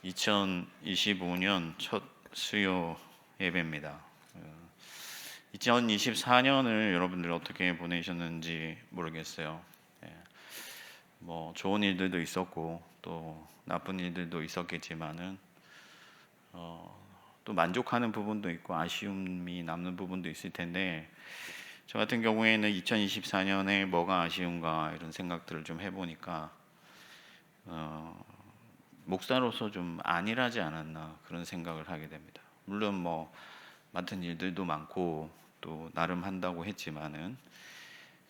2025년 첫 수요 예배입니다. 2024년을 여러분들 어떻게 보내셨는지 모르겠어요. 예, 뭐 좋은 일들도 있었고 또 나쁜 일들도 있었겠지만은 또 만족하는 부분도 있고 아쉬움이 남는 부분도 있을 텐데, 저 같은 경우에는 2024년에 뭐가 아쉬운가 이런 생각들을 좀 해보니까 목사로서 좀 안일하지 않았나 그런 생각을 하게 됩니다. 물론 뭐 맡은 일들도 많고 또 나름 한다고 했지만은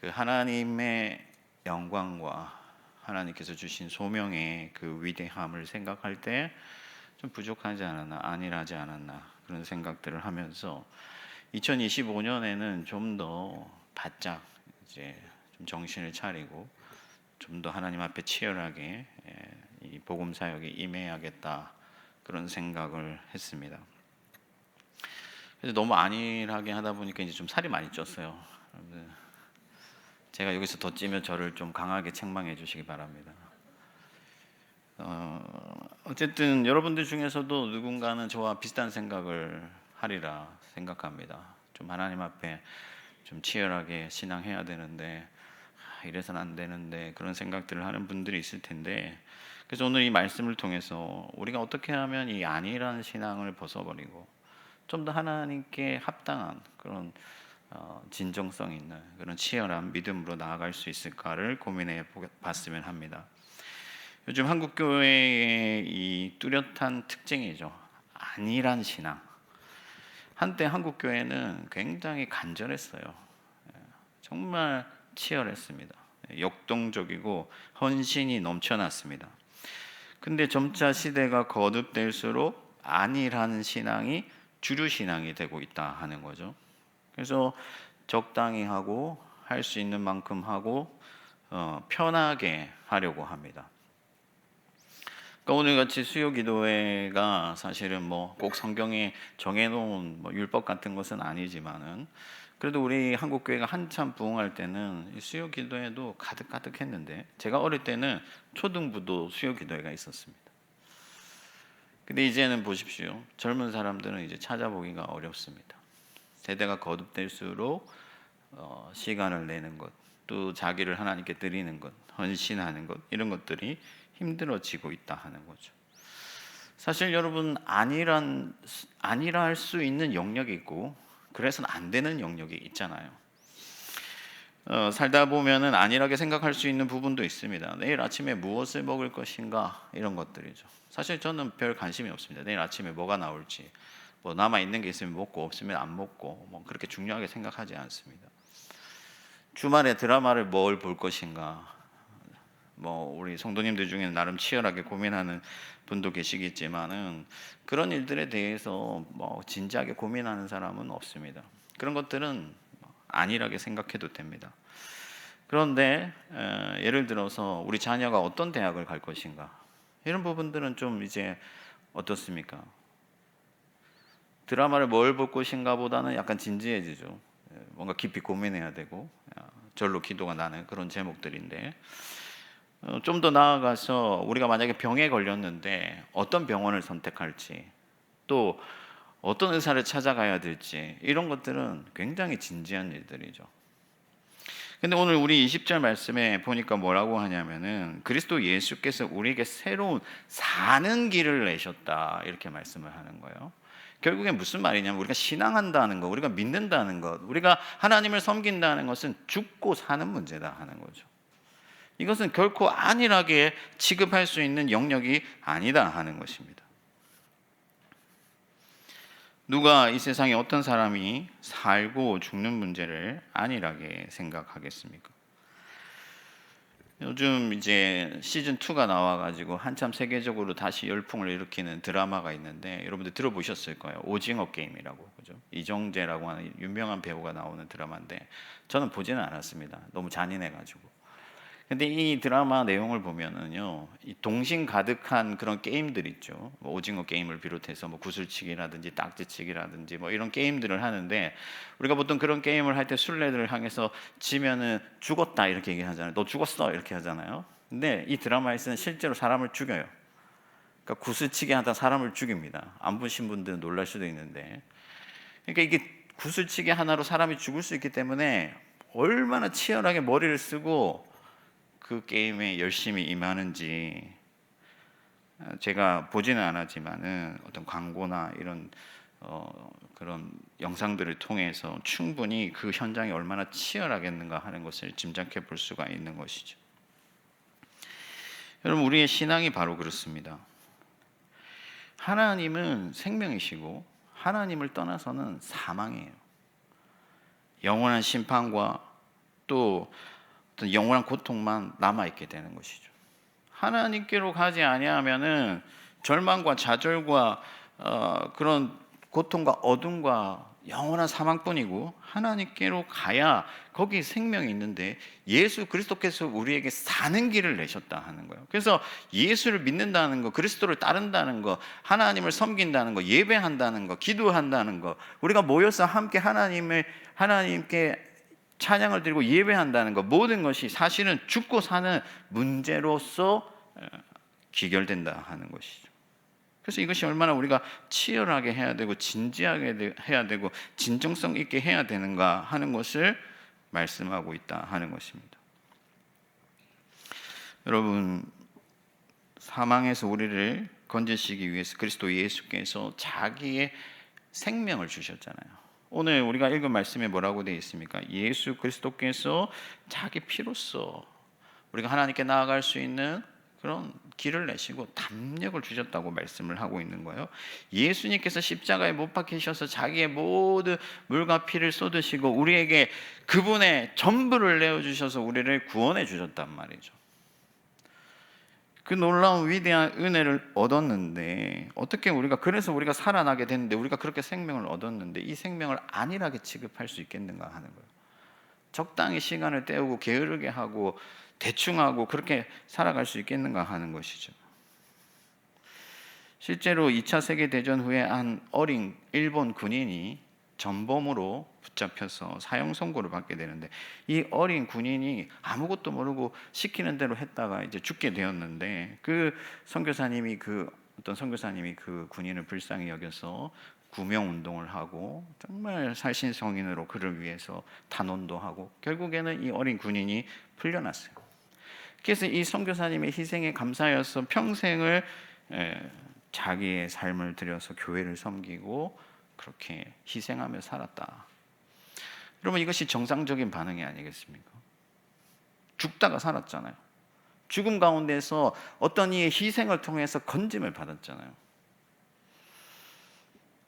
그 하나님의 영광과 하나님께서 주신 소명의 그 위대함을 생각할 때 좀 부족하지 않았나, 안일하지 않았나 그런 생각들을 하면서 2025년에는 좀 더 바짝 이제 좀 정신을 차리고 좀 더 하나님 앞에 치열하게 이 복음 사역에 임해야겠다 그런 생각을 했습니다. 그래서 너무 안일하게 하다 보니까 이제 좀 살이 많이 쪘어요. 제가 여기서 더 찌면 저를 좀 강하게 책망해 주시기 바랍니다. 어쨌든 여러분들 중에서도 누군가는 저와 비슷한 생각을 하리라 생각합니다. 좀 하나님 앞에 좀 치열하게 신앙해야 되는데 이래서는 안 되는데 그런 생각들을 하는 분들이 있을 텐데, 그래서 오늘 이 말씀을 통해서 우리가 어떻게 하면 이 안일한 신앙을 벗어버리고 좀 더 하나님께 합당한 그런 진정성 있는 그런 치열한 믿음으로 나아갈 수 있을까를 고민해 봤으면 합니다. 요즘 한국 교회의 이 뚜렷한 특징이죠. 안일한 신앙. 한때 한국 교회는 굉장히 간절했어요. 정말 치열했습니다. 역동적이고 헌신이 넘쳐났습니다. 근데 점차 시대가 거듭될수록 안일한 신앙이 주류 신앙이 되고 있다 하는 거죠. 그래서 적당히 하고 할 수 있는 만큼 하고 편하게 하려고 합니다. 그러니까 오늘 같이 수요 기도회가 사실은 뭐 꼭 성경에 정해놓은 뭐 율법 같은 것은 아니지만은, 그래도 우리 한국 교회가 한참 부흥할 때는 수요 기도회도 가득가득했는데, 제가 어릴 때는 초등부도 수요 기도회가 있었습니다. 근데 이제는 보십시오. 젊은 사람들은 이제 찾아보기가 어렵습니다. 세대가 거듭될수록 시간을 내는 것, 또 자기를 하나님께 드리는 것, 헌신하는 것, 이런 것들이 힘들어지고 있다 하는 거죠. 사실 여러분, 안일할 수 있는 영역이 있고 그래서는 안 되는 영역이 있잖아요. 살다 보면은 안일하게 생각할 수 있는 부분도 있습니다. 내일 아침에 무엇을 먹을 것인가, 이런 것들이죠. 사실 저는 별 관심이 없습니다. 내일 아침에 뭐가 나올지, 뭐 남아 있는 게 있으면 먹고 없으면 안 먹고 뭐 그렇게 중요하게 생각하지 않습니다. 주말에 드라마를 뭘 볼 것인가, 뭐 우리 성도님들 중에는 나름 치열하게 고민하는 분도 계시겠지만은 그런 일들에 대해서 뭐 진지하게 고민하는 사람은 없습니다. 그런 것들은 안일하게 생각해도 됩니다. 그런데 예를 들어서 우리 자녀가 어떤 대학을 갈 것인가, 이런 부분들은 좀 이제 어떻습니까? 드라마를 뭘 볼 것인가 보다는 약간 진지해지죠. 뭔가 깊이 고민해야 되고 절로 기도가 나는 그런 제목들인데, 좀 더 나아가서 우리가 만약에 병에 걸렸는데 어떤 병원을 선택할지, 또 어떤 의사를 찾아가야 될지, 이런 것들은 굉장히 진지한 일들이죠. 근데 오늘 우리 20절 말씀에 보니까 뭐라고 하냐면은 그리스도 예수께서 우리에게 새로운 사는 길을 내셨다, 이렇게 말씀을 하는 거예요. 결국엔 무슨 말이냐면 우리가 신앙한다는 것, 우리가 믿는다는 것, 우리가 하나님을 섬긴다는 것은 죽고 사는 문제다 하는 거죠. 이것은 결코 안일하게 취급할 수 있는 영역이 아니다 하는 것입니다. 누가 이 세상에 어떤 사람이 살고 죽는 문제를 안일하게 생각하겠습니까? 요즘 이제 시즌 2가 나와가지고 한참 세계적으로 다시 열풍을 일으키는 드라마가 있는데, 여러분들 들어보셨을 거예요. 오징어 게임이라고, 그죠? 이정재라고 하는 유명한 배우가 나오는 드라마인데 저는 보지는 않았습니다. 너무 잔인해가지고. 근데 이 드라마 내용을 보면은요, 이 동심 가득한 그런 게임들 있죠. 뭐 오징어 게임을 비롯해서 뭐 구슬치기라든지 딱지치기라든지 뭐 이런 게임들을 하는데, 우리가 보통 그런 게임을 할 때 술래들을 향해서 지면은 죽었다 이렇게 얘기하잖아요. 너 죽었어 이렇게 하잖아요. 근데 이 드라마에서는 실제로 사람을 죽여요. 그러니까 구슬치기 하다 사람을 죽입니다. 안 보신 분들은 놀랄 수도 있는데, 그러니까 이게 구슬치기 하나로 사람이 죽을 수 있기 때문에 얼마나 치열하게 머리를 쓰고 그 게임에 열심히 임하는지, 제가 보지는 않았지만은 어떤 광고나 이런 그런 영상들을 통해서 충분히 그 현장이 얼마나 치열하겠는가 하는 것을 짐작해 볼 수가 있는 것이죠. 여러분, 우리의 신앙이 바로 그렇습니다. 하나님은 생명이시고 하나님을 떠나서는 사망이에요. 영원한 심판과 또 어떤 영원한 고통만 남아있게 되는 것이죠. 하나님께로 가지 아니하면은 절망과 좌절과 그런 고통과 어둠과 영원한 사망뿐이고, 하나님께로 가야 거기 생명이 있는데 예수 그리스도께서 우리에게 사는 길을 내셨다 하는 거예요. 그래서 예수를 믿는다는 거, 그리스도를 따른다는 거, 하나님을 섬긴다는 거, 예배한다는 거, 기도한다는 거, 우리가 모여서 함께 하나님께 찬양을 드리고 예배한다는 것, 모든 것이 사실은 죽고 사는 문제로서 귀결된다 하는 것이죠. 그래서 이것이 얼마나 우리가 치열하게 해야 되고 진지하게 해야 되고 진정성 있게 해야 되는가 하는 것을 말씀하고 있다 하는 것입니다. 여러분, 사망에서 우리를 건지시기 위해서 그리스도 예수께서 자기의 생명을 주셨잖아요. 오늘 우리가 읽은 말씀에 뭐라고 되어 있습니까? 예수 그리스도께서 자기 피로써 우리가 하나님께 나아갈 수 있는 그런 길을 내시고 담력을 주셨다고 말씀을 하고 있는 거예요. 예수님께서 십자가에 못 박히셔서 자기의 모든 물과 피를 쏟으시고 우리에게 그분의 전부를 내어주셔서 우리를 구원해 주셨단 말이죠. 그 놀라운 위대한 은혜를 얻었는데, 어떻게 그래서 우리가 살아나게 됐는데, 우리가 그렇게 생명을 얻었는데 이 생명을 안일하게 취급할 수 있겠는가 하는 거예요. 적당히 시간을 때우고 게으르게 하고 대충 하고 그렇게 살아갈 수 있겠는가 하는 것이죠. 실제로 2차 세계대전 후에 한 어린 일본 군인이 전범으로 붙잡혀서 사형 선고를 받게 되는데, 이 어린 군인이 아무것도 모르고 시키는 대로 했다가 이제 죽게 되었는데, 어떤 선교사님이 그 군인을 불쌍히 여겨서 구명 운동을 하고 정말 살신성인으로 그를 위해서 탄원도 하고 결국에는 이 어린 군인이 풀려났어요. 그래서 이 선교사님의 희생에 감사하여서 평생을 자기의 삶을 들여서 교회를 섬기고 그렇게 희생하며 살았다. 여러분, 이것이 정상적인 반응이 아니겠습니까? 죽다가 살았잖아요. 죽음 가운데서 어떤 이의 희생을 통해서 건짐을 받았잖아요.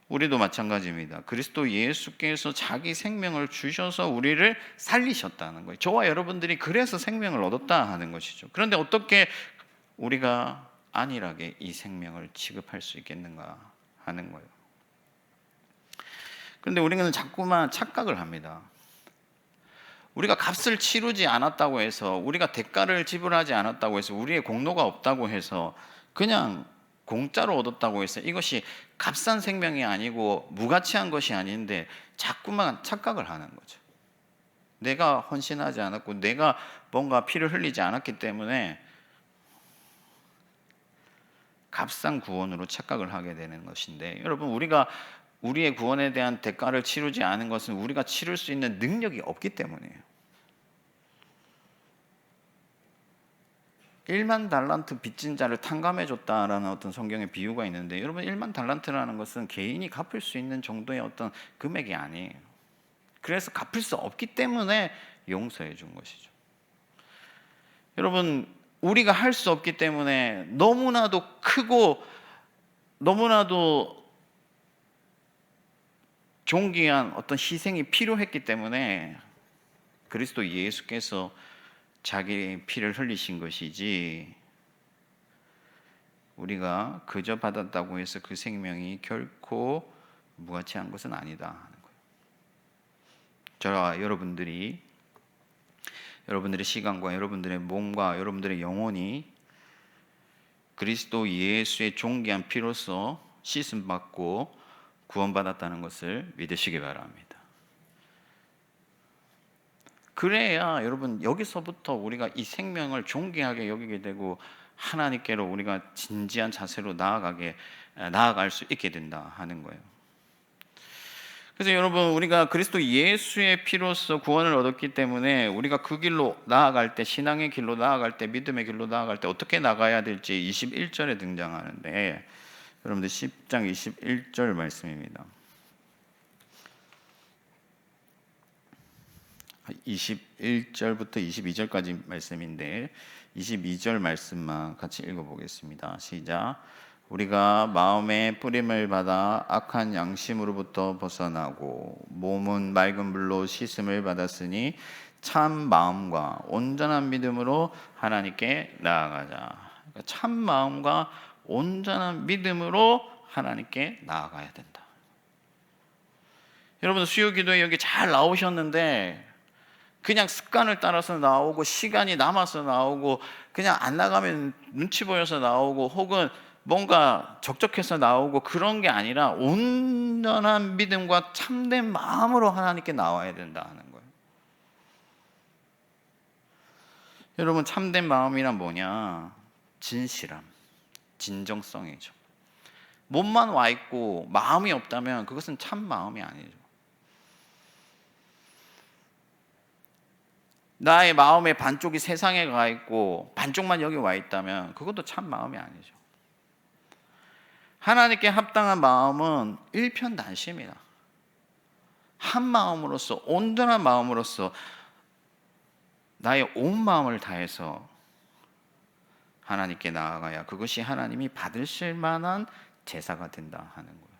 우리도 마찬가지입니다. 그리스도 예수께서 자기 생명을 주셔서 우리를 살리셨다는 거예요. 저와 여러분들이 그래서 생명을 얻었다 하는 것이죠. 그런데 어떻게 우리가 안일하게 이 생명을 취급할 수 있겠는가 하는 거예요. 그런데 우리는 자꾸만 착각을 합니다. 우리가 값을 치르지 않았다고 해서, 우리가 대가를 지불하지 않았다고 해서, 우리의 공로가 없다고 해서 그냥 공짜로 얻었다고 해서 이것이 값싼 생명이 아니고 무가치한 것이 아닌데 자꾸만 착각을 하는 거죠. 내가 헌신하지 않았고 내가 뭔가 피를 흘리지 않았기 때문에 값싼 구원으로 착각을 하게 되는 것인데, 여러분, 우리가 우리의 구원에 대한 대가를 치르지 않은 것은 우리가 치를 수 있는 능력이 없기 때문이에요. 1만 달란트 빚진 자를 탕감해 줬다라는 어떤 성경의 비유가 있는데, 여러분, 1만 달란트라는 것은 개인이 갚을 수 있는 정도의 어떤 금액이 아니에요. 그래서 갚을 수 없기 때문에 용서해 준 것이죠. 여러분, 우리가 할 수 없기 때문에 너무나도 크고 너무나도 존귀한 어떤 희생이 필요했기 때문에 그리스도 예수께서 자기 피를 흘리신 것이지, 우리가 그저 받았다고 해서 그 생명이 결코 무가치한 것은 아니다 하는 거예요. 저와 여러분들의 시간과 여러분들의 몸과 여러분들의 영혼이 그리스도 예수의 존귀한 피로서 씻음 받고 구원받았다는 것을 믿으시기 바랍니다. 그래야 여러분, 여기서부터 우리가 이 생명을 존귀하게 여기게 되고 하나님께로 우리가 진지한 자세로 나아갈 수 있게 된다 하는 거예요. 그래서 여러분, 우리가 그리스도 예수의 피로써 구원을 얻었기 때문에 우리가 그 길로 나아갈 때, 신앙의 길로 나아갈 때, 믿음의 길로 나아갈 때 어떻게 나가야 될지 21절에 등장하는데, 여러분들 10장 21절 말씀입니다. 21절부터 22절까지 말씀인데 22절 말씀만 같이 읽어보겠습니다. 시작. 우리가 마음의 뿌림을 받아 악한 양심으로부터 벗어나고 몸은 맑은 물로 씻음을 받았으니 참 마음과 온전한 믿음으로 하나님께 나아가자. 그러니까 참 마음과 온전한 믿음으로 하나님께 나아가야 된다. 여러분, 수요 기도에 여기 잘 나오셨는데 그냥 습관을 따라서 나오고 시간이 남아서 나오고 그냥 안 나가면 눈치 보여서 나오고 혹은 뭔가 적적해서 나오고 그런 게 아니라 온전한 믿음과 참된 마음으로 하나님께 나와야 된다 하는 거예요. 여러분, 참된 마음이란 뭐냐? 진실함, 진정성이죠. 몸만 와 있고 마음이 없다면 그것은 참 마음이 아니죠. 나의 마음의 반쪽이 세상에 가 있고 반쪽만 여기 와 있다면 그것도 참 마음이 아니죠. 하나님께 합당한 마음은 일편단심이다. 한 마음으로서, 온전한 마음으로서 나의 온 마음을 다해서 하나님께 나아가야 그것이 하나님이 받으실 만한 제사가 된다 하는 거예요.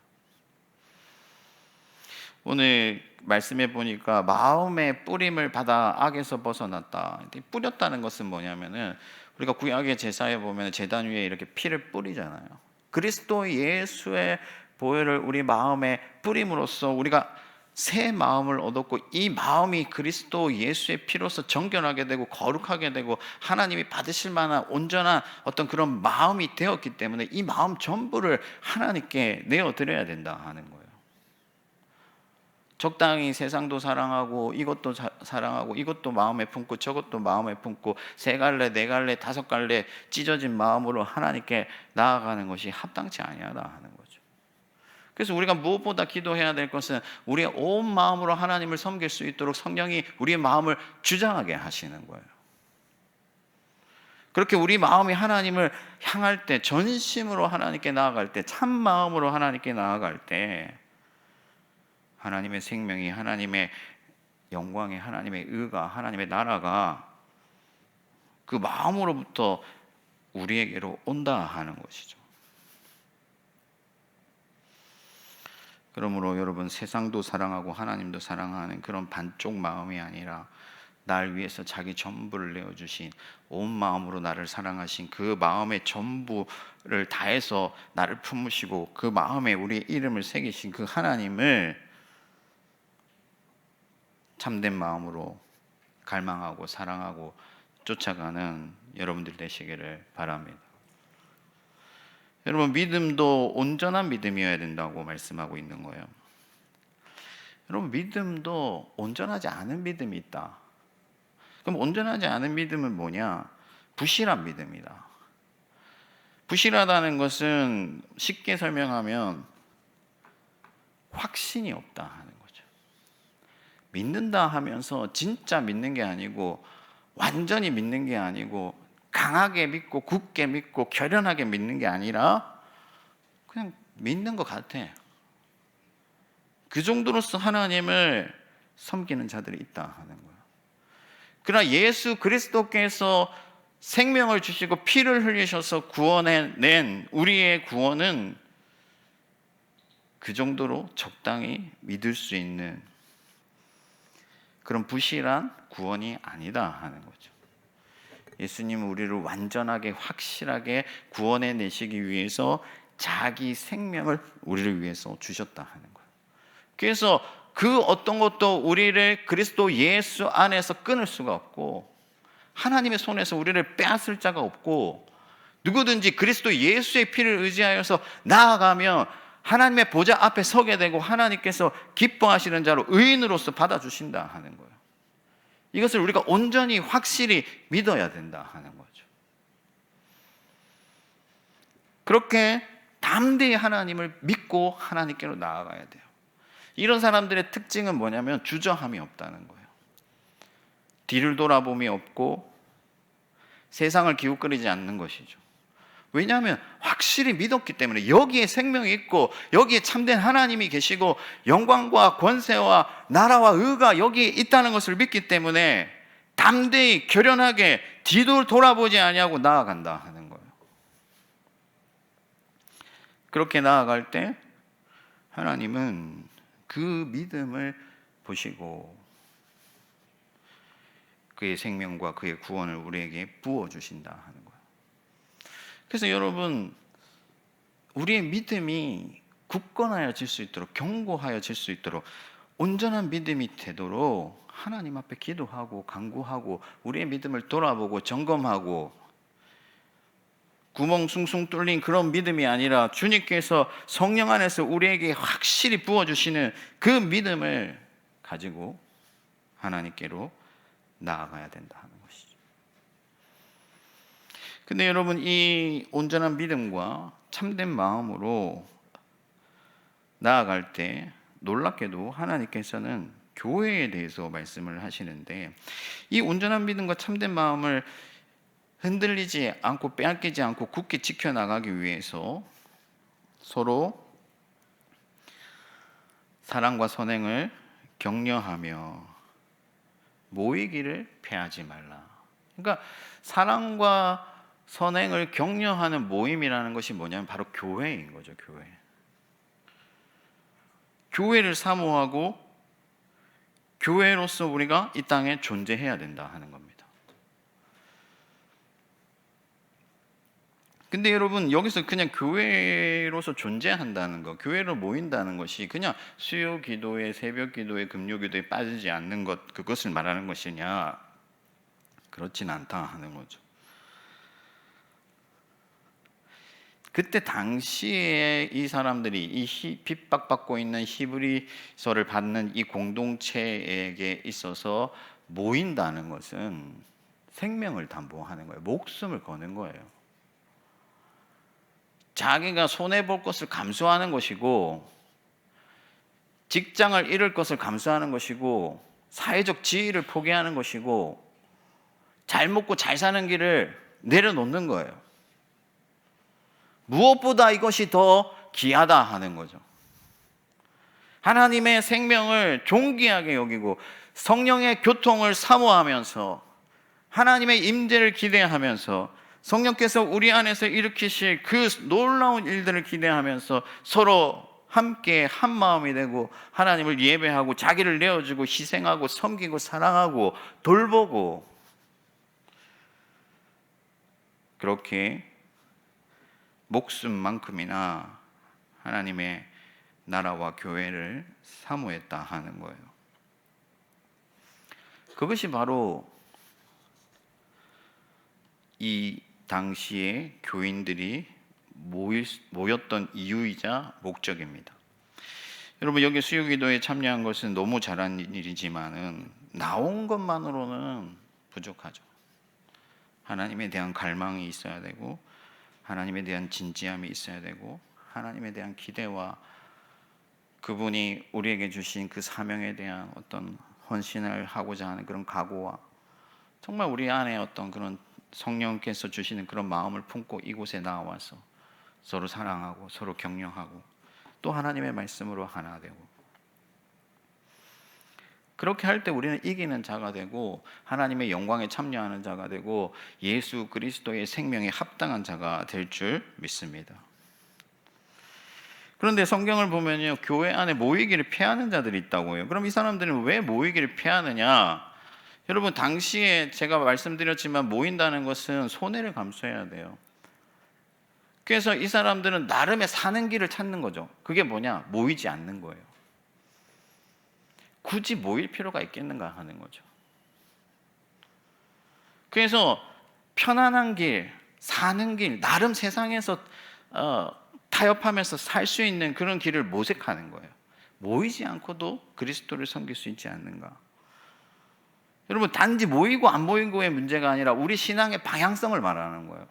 오늘 말씀해 보니까 마음의 뿌림을 받아 악에서 벗어났다. 뿌렸다는 것은 뭐냐면은 우리가 구약의 제사에 보면 제단 위에 이렇게 피를 뿌리잖아요. 그리스도 예수의 보혈을 우리 마음에 뿌림으로써 우리가 새 마음을 얻었고 이 마음이 그리스도 예수의 피로서 정결하게 되고 거룩하게 되고 하나님이 받으실 만한 온전한 어떤 그런 마음이 되었기 때문에 이 마음 전부를 하나님께 내어드려야 된다 하는 거예요. 적당히 세상도 사랑하고 이것도 사랑하고 이것도 마음에 품고 저것도 마음에 품고 세 갈래 네 갈래 다섯 갈래 찢어진 마음으로 하나님께 나아가는 것이 합당치 아니하다 하는 거죠. 그래서 우리가 무엇보다 기도해야 될 것은 우리의 온 마음으로 하나님을 섬길 수 있도록 성령이 우리의 마음을 주장하게 하시는 거예요. 그렇게 우리 마음이 하나님을 향할 때, 전심으로 하나님께 나아갈 때, 참 마음으로 하나님께 나아갈 때 하나님의 생명이, 하나님의 영광이, 하나님의 의가, 하나님의 나라가 그 마음으로부터 우리에게로 온다 하는 것이죠. 그러므로 여러분, 세상도 사랑하고 하나님도 사랑하는 그런 반쪽 마음이 아니라 날 위해서 자기 전부를 내어주신, 온 마음으로 나를 사랑하신 그 마음의 전부를 다해서 나를 품으시고 그 마음에 우리의 이름을 새기신 그 하나님을 참된 마음으로 갈망하고 사랑하고 쫓아가는 여러분들 되시기를 바랍니다. 여러분, 믿음도 온전한 믿음이어야 된다고 말씀하고 있는 거예요. 여러분, 믿음도 온전하지 않은 믿음이 있다. 그럼 온전하지 않은 믿음은 뭐냐? 부실한 믿음이다. 부실하다는 것은 쉽게 설명하면 확신이 없다 하는 거죠. 믿는다 하면서 진짜 믿는 게 아니고 완전히 믿는 게 아니고 강하게 믿고 굳게 믿고 결연하게 믿는 게 아니라 그냥 믿는 것 같아. 그 정도로서 하나님을 섬기는 자들이 있다 하는 거예요. 그러나 예수 그리스도께서 생명을 주시고 피를 흘리셔서 구원해낸 우리의 구원은 그 정도로 적당히 믿을 수 있는 그런 부실한 구원이 아니다 하는 거죠. 예수님은 우리를 완전하게 확실하게 구원해 내시기 위해서 자기 생명을 우리를 위해서 주셨다 하는 거예요. 그래서 그 어떤 것도 우리를 그리스도 예수 안에서 끊을 수가 없고 하나님의 손에서 우리를 빼앗을 자가 없고 누구든지 그리스도 예수의 피를 의지하여서 나아가면 하나님의 보좌 앞에 서게 되고 하나님께서 기뻐하시는 자로 의인으로서 받아주신다 하는 거예요. 이것을 우리가 온전히 확실히 믿어야 된다 하는 거죠. 그렇게 담대히 하나님을 믿고 하나님께로 나아가야 돼요. 이런 사람들의 특징은 뭐냐면 주저함이 없다는 거예요. 뒤를 돌아봄이 없고 세상을 기웃거리지 않는 것이죠. 왜냐하면 확실히 믿었기 때문에, 여기에 생명이 있고 여기에 참된 하나님이 계시고 영광과 권세와 나라와 의가 여기에 있다는 것을 믿기 때문에 담대히 결연하게 뒤도 돌아보지 아니하고 나아간다 하는 거예요. 그렇게 나아갈 때 하나님은 그 믿음을 보시고 그의 생명과 그의 구원을 우리에게 부어주신다 하는 거예요. 그래서 여러분, 우리의 믿음이 굳건하여질 수 있도록, 견고하여질 수 있도록, 온전한 믿음이 되도록 하나님 앞에 기도하고 간구하고 우리의 믿음을 돌아보고 점검하고, 구멍 숭숭 뚫린 그런 믿음이 아니라 주님께서 성령 안에서 우리에게 확실히 부어주시는 그 믿음을 가지고 하나님께로 나아가야 된다 하는 것이죠. 근데 여러분, 이 온전한 믿음과 참된 마음으로 나아갈 때 놀랍게도 하나님께서는 교회에 대해서 말씀을 하시는데, 이 온전한 믿음과 참된 마음을 흔들리지 않고 빼앗기지 않고 굳게 지켜나가기 위해서 서로 사랑과 선행을 격려하며 모이기를 피하지 말라. 그러니까 사랑과 선행을 격려하는 모임이라는 것이 뭐냐면 바로 교회인 거죠. 교회를 사모하고 교회로서 우리가 이 땅에 존재해야 된다 하는 겁니다. 근데 여러분, 여기서 그냥 교회로서 존재한다는 것, 교회로 모인다는 것이 그냥 수요 기도에, 새벽 기도에, 금요 기도에 빠지지 않는 것, 그것을 말하는 것이냐? 그렇진 않다 하는 거죠. 그때 당시에 이 사람들이 이 핍박받고 있는 히브리서를 받는 이 공동체에게 있어서 모인다는 것은 생명을 담보하는 거예요. 목숨을 거는 거예요. 자기가 손해볼 것을 감수하는 것이고, 직장을 잃을 것을 감수하는 것이고, 사회적 지위를 포기하는 것이고, 잘 먹고 잘 사는 길을 내려놓는 거예요. 무엇보다 이것이 더 귀하다 하는 거죠. 하나님의 생명을 존귀하게 여기고 성령의 교통을 사모하면서 하나님의 임재를 기대하면서 성령께서 우리 안에서 일으키실 그 놀라운 일들을 기대하면서 서로 함께 한 마음이 되고 하나님을 예배하고 자기를 내어주고 희생하고 섬기고 사랑하고 돌보고, 그렇게 목숨만큼이나 하나님의 나라와 교회를 사모했다 하는 거예요. 그것이 바로 이 당시에 교인들이 모였던 이유이자 목적입니다. 여러분, 여기 수요기도에 참여한 것은 너무 잘한 일이지만은 나온 것만으로는 부족하죠. 하나님에 대한 갈망이 있어야 되고, 하나님에 대한 진지함이 있어야 되고, 하나님에 대한 기대와 그분이 우리에게 주신 그 사명에 대한 어떤 헌신을 하고자 하는 그런 각오와 정말 우리 안에 어떤 그런 성령께서 주시는 그런 마음을 품고 이곳에 나와서 서로 사랑하고 서로 격려하고 또 하나님의 말씀으로 하나 되고, 그렇게 할 때 우리는 이기는 자가 되고 하나님의 영광에 참여하는 자가 되고 예수 그리스도의 생명에 합당한 자가 될 줄 믿습니다. 그런데 성경을 보면요, 교회 안에 모이기를 피하는 자들이 있다고 해요. 그럼 이 사람들은 왜 모이기를 피하느냐? 여러분, 당시에 제가 말씀드렸지만 모인다는 것은 손해를 감수해야 돼요. 그래서 이 사람들은 나름의 사는 길을 찾는 거죠. 그게 뭐냐? 모이지 않는 거예요. 굳이 모일 필요가 있겠는가 하는 거죠. 그래서 편안한 길, 사는 길, 나름 세상에서 타협하면서 살 수 있는 그런 길을 모색하는 거예요. 모이지 않고도 그리스도를 섬길 수 있지 않는가? 여러분, 단지 모이고 안 모이고의 문제가 아니라 우리 신앙의 방향성을 말하는 거예요.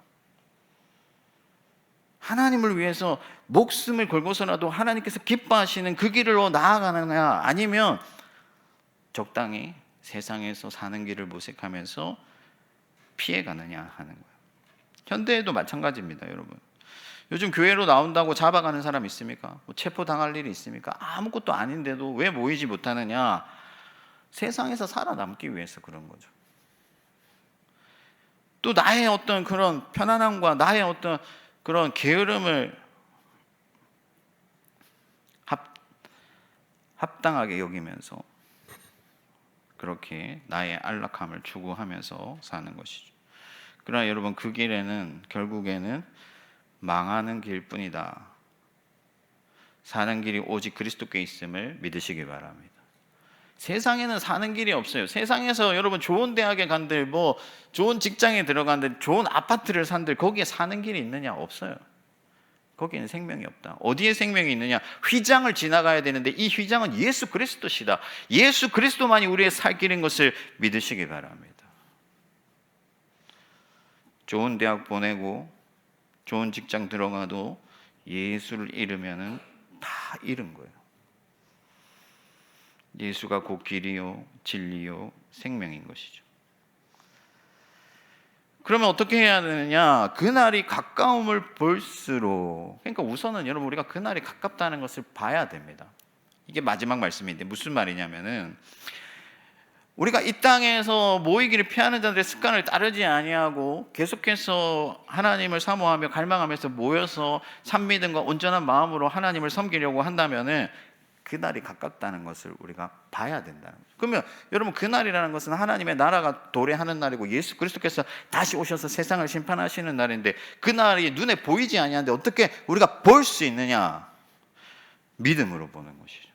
하나님을 위해서 목숨을 걸고서라도 하나님께서 기뻐하시는 그 길로 나아가느냐, 아니면 적당히 세상에서 사는 길을 모색하면서 피해가느냐 하는 거예요. 현대에도 마찬가지입니다, 여러분. 요즘 교회로 나온다고 잡아가는 사람 있습니까? 뭐 체포당할 일이 있습니까? 아무것도 아닌데도 왜 모이지 못하느냐? 세상에서 살아남기 위해서 그런 거죠. 또 나의 어떤 그런 편안함과 나의 어떤 그런 게으름을 합당하게 여기면서 그렇게 나의 안락함을 추구하면서 사는 것이죠. 그러나 여러분, 그 길에는 결국에는 망하는 길뿐이다. 사는 길이 오직 그리스도께 있음을 믿으시기 바랍니다. 세상에는 사는 길이 없어요. 세상에서 여러분 좋은 대학에 간들, 뭐 좋은 직장에 들어간들, 좋은 아파트를 산들, 거기에 사는 길이 있느냐? 없어요. 거기에는 생명이 없다. 어디에 생명이 있느냐? 휘장을 지나가야 되는데 이 휘장은 예수 그리스도시다. 예수 그리스도만이 우리의 살 길인 것을 믿으시기 바랍니다. 좋은 대학 보내고 좋은 직장 들어가도 예수를 잃으면은 다 잃은 거예요. 예수가 곧 길이요 진리요 생명인 것이죠. 그러면 어떻게 해야 되느냐? 그날이 가까움을 볼수록, 그러니까 우선은 여러분, 우리가 그날이 가깝다는 것을 봐야 됩니다. 이게 마지막 말씀인데 무슨 말이냐면은, 우리가 이 땅에서 모이기를 피하는 자들의 습관을 따르지 아니하고 계속해서 하나님을 사모하며 갈망하면서 모여서 참믿음과 온전한 마음으로 하나님을 섬기려고 한다면은 그날이 가깝다는 것을 우리가 봐야 된다는 거죠. 그러면 여러분, 그날이라는 것은 하나님의 나라가 도래하는 날이고 예수 그리스도께서 다시 오셔서 세상을 심판하시는 날인데, 그날이 눈에 보이지 아니하는데 어떻게 우리가 볼 수 있느냐? 믿음으로 보는 것이죠.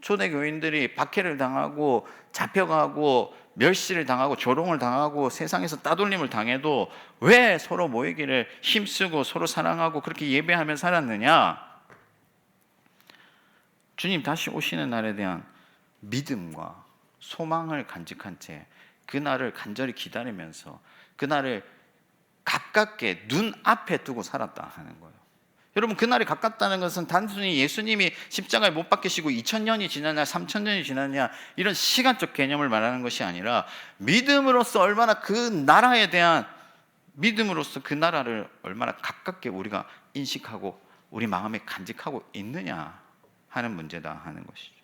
초대교인들이 박해를 당하고 잡혀가고 멸시를 당하고 조롱을 당하고 세상에서 따돌림을 당해도 왜 서로 모이기를 힘쓰고 서로 사랑하고 그렇게 예배하며 살았느냐? 주님 다시 오시는 날에 대한 믿음과 소망을 간직한 채 그날을 간절히 기다리면서 그날을 가깝게 눈앞에 두고 살았다 하는 거예요. 여러분, 그날이 가깝다는 것은 단순히 예수님이 십자가에 못 박히시고 2000년이 지났냐 3000년이 지났냐 이런 시간적 개념을 말하는 것이 아니라, 믿음으로써 얼마나 그 나라에 대한 믿음으로써 그 나라를 얼마나 가깝게 우리가 인식하고 우리 마음에 간직하고 있느냐 하는 문제다 하는 것이죠.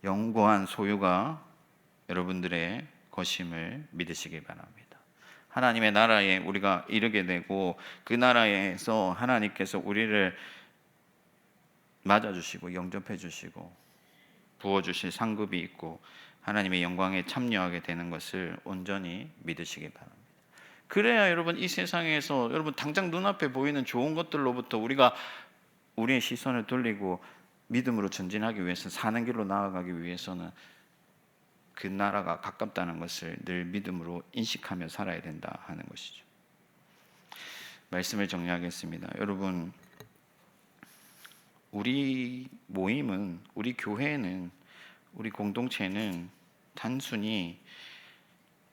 영원한 소유가 여러분들의 것임을 믿으시기 바랍니다. 하나님의 나라에 우리가 이르게 되고 그 나라에서 하나님께서 우리를 맞아주시고 영접해 주시고 부어주실 상급이 있고 하나님의 영광에 참여하게 되는 것을 온전히 믿으시기 바랍니다. 그래야 여러분, 이 세상에서 여러분 당장 눈앞에 보이는 좋은 것들로부터 우리가 우리의 시선을 돌리고 믿음으로 전진하기 위해서, 사는 길로 나아가기 위해서는 그 나라가 가깝다는 것을 늘 믿음으로 인식하며 살아야 된다 하는 것이죠. 말씀을 정리하겠습니다. 여러분, 우리 모임은, 우리 교회는, 우리 공동체는 단순히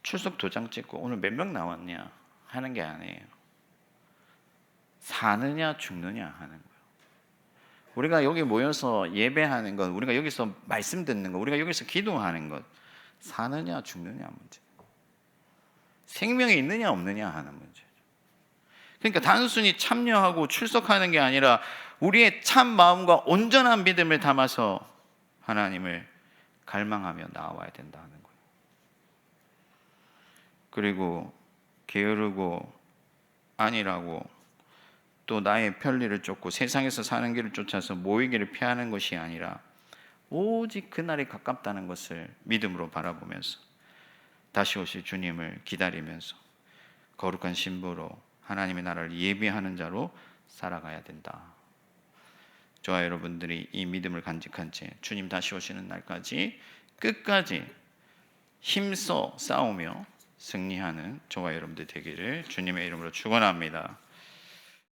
출석 도장 찍고 오늘 몇 명 나왔냐 하는 게 아니에요. 사느냐 죽느냐 하는 거예요. 우리가 여기 모여서 예배하는 것, 우리가 여기서 말씀 듣는 것, 우리가 여기서 기도하는 것, 사느냐 죽느냐 문제, 생명이 있느냐 없느냐 하는 문제죠. 그러니까 단순히 참여하고 출석하는 게 아니라 우리의 참 마음과 온전한 믿음을 담아서 하나님을 갈망하며 나와야 된다는 거예요. 그리고 게으르고 아니라고 또 나의 편리를 쫓고 세상에서 사는 길을 쫓아서 모이기를 피하는 것이 아니라 오직 그날이 가깝다는 것을 믿음으로 바라보면서 다시 오실 주님을 기다리면서 거룩한 신부로 하나님의 나라를 예비하는 자로 살아가야 된다. 저와 여러분들이 이 믿음을 간직한 채 주님 다시 오시는 날까지 끝까지 힘써 싸우며 승리하는 저와 여러분들 되기를 주님의 이름으로 축원합니다.